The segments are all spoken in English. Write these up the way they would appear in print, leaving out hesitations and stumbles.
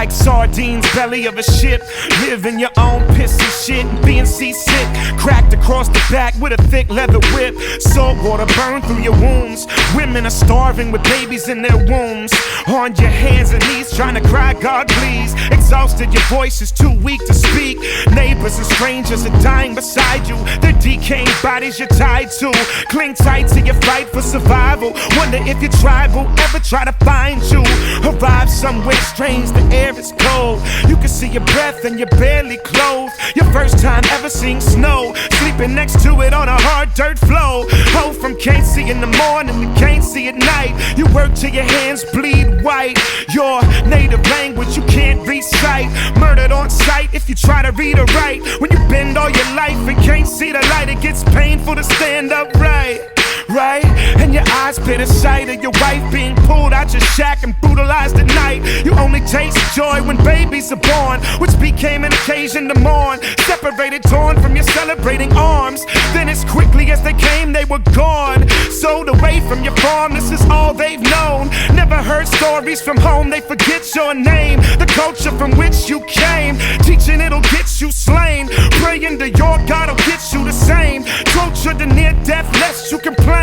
like sardines, belly of a ship. Live in your own piss and shit and being seasick. Cracked across the back with a thick leather whip. Salt water burn through your wounds. Women are starving with babies in their wombs. On your hands and knees trying to cry, God please. Exhausted, your voice is too weak to speak. Neighbors and strangers are dying beside you. Their decaying bodies you're tied to. Cling tight to your fight for survival. Wonder if your tribe will ever try to find you. Arrive somewhere strange, the air is cold. You can see your breath and you're barely clothed. Your first time ever seeing snow. Sleeping next to it on a hard dirt floor. Ho from can't see in the morning to can't see at night. You work till your hands bleed white. Your native language you can't recite. Murdered on sight if you try to read or write. When you bend all your life and can't see the light, it gets painful to stand upright. Right? And your eyes bear the sight of your wife being pulled out your shack and brutalized at night. You only taste joy when babies are born, which became an occasion to mourn. Separated, torn from your celebrating arms. Then as quickly as they came, they were gone. Sold away from your farm, this is all they've known. Never heard stories from home, they forget your name. The culture from which you came, teaching it'll get you slain. Praying to your God will get you the same. Torture to near death lest you complain.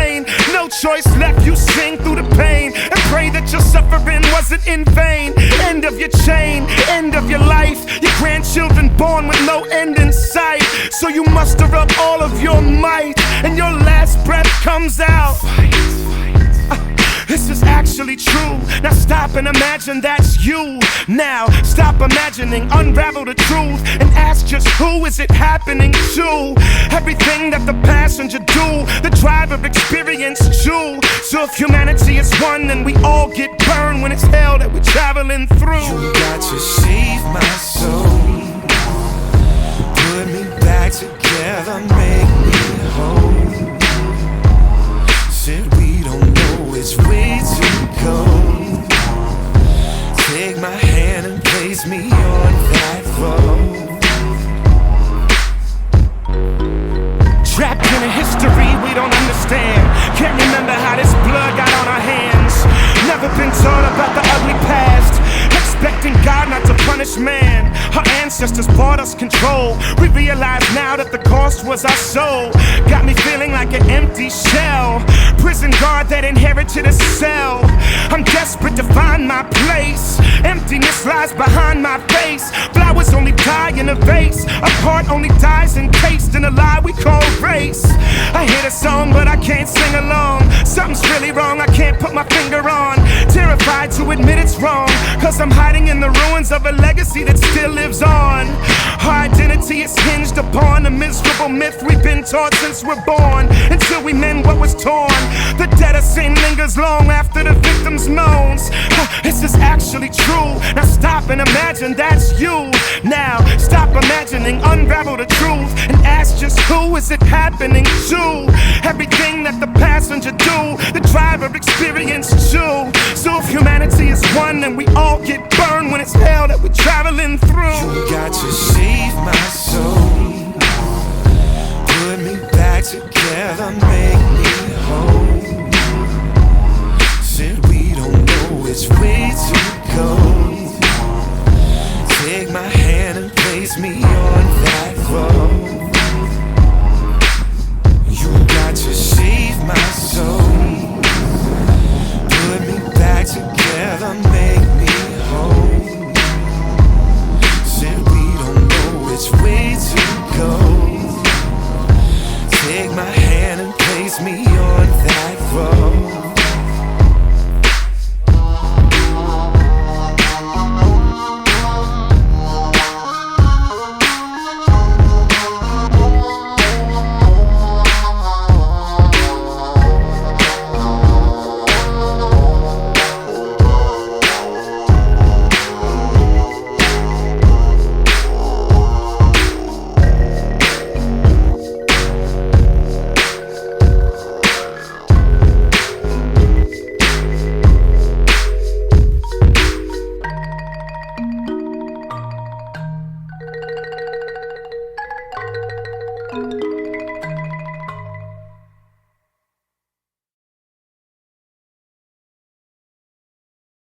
No choice left, you sing through the pain and pray that your suffering wasn't in vain. End of your chain, end of your life. Your grandchildren born with no end in sight. So you muster up all of your might and your last breath comes out. This is actually true. Now stop and imagine that's you. Now stop imagining, unravel the truth and ask just who is it happening to? Everything that the passenger do, the driver experienced too. So if humanity is one, then we all get burned when it's hell that we're traveling through. You got to save my soul. Put me back together, make me whole. Said we don't know which way to go. Take my hand and place me on that road. Trapped in a history we don't understand. Can't remember how this blood got on our hands. Never been taught about the ugly past. Expecting God not to punish man. Our ancestors bought us control. We realize now that the cost was our soul. Got me feeling like an empty shell. Prison guard that inherited a cell. I'm desperate to find my place. Emptiness lies behind my face. Flowers only die in a vase. A heart only dies encased in a lie we call race. I hear the song but I can't sing along. Something's really wrong, I can't put my finger on. Terrified to admit it's wrong, cause I'm hiding in the ruins of a legacy that still lives on. Our identity is hinged upon a miserable myth we've been taught since we're born. Until we mend what was torn, the debt of sin lingers long after the victim's moans. This is actually true. Now stop and imagine that's you. Now stop imagining, unravel the truth and ask just who is it happening to? Everything that the passenger do, the driver experienced too. So if humanity is one, then we all get burned when it's hell that we're traveling through. You got to save my soul. Put me back together, make me whole. Said we don't know which way to go. Take my hand and place me on that road.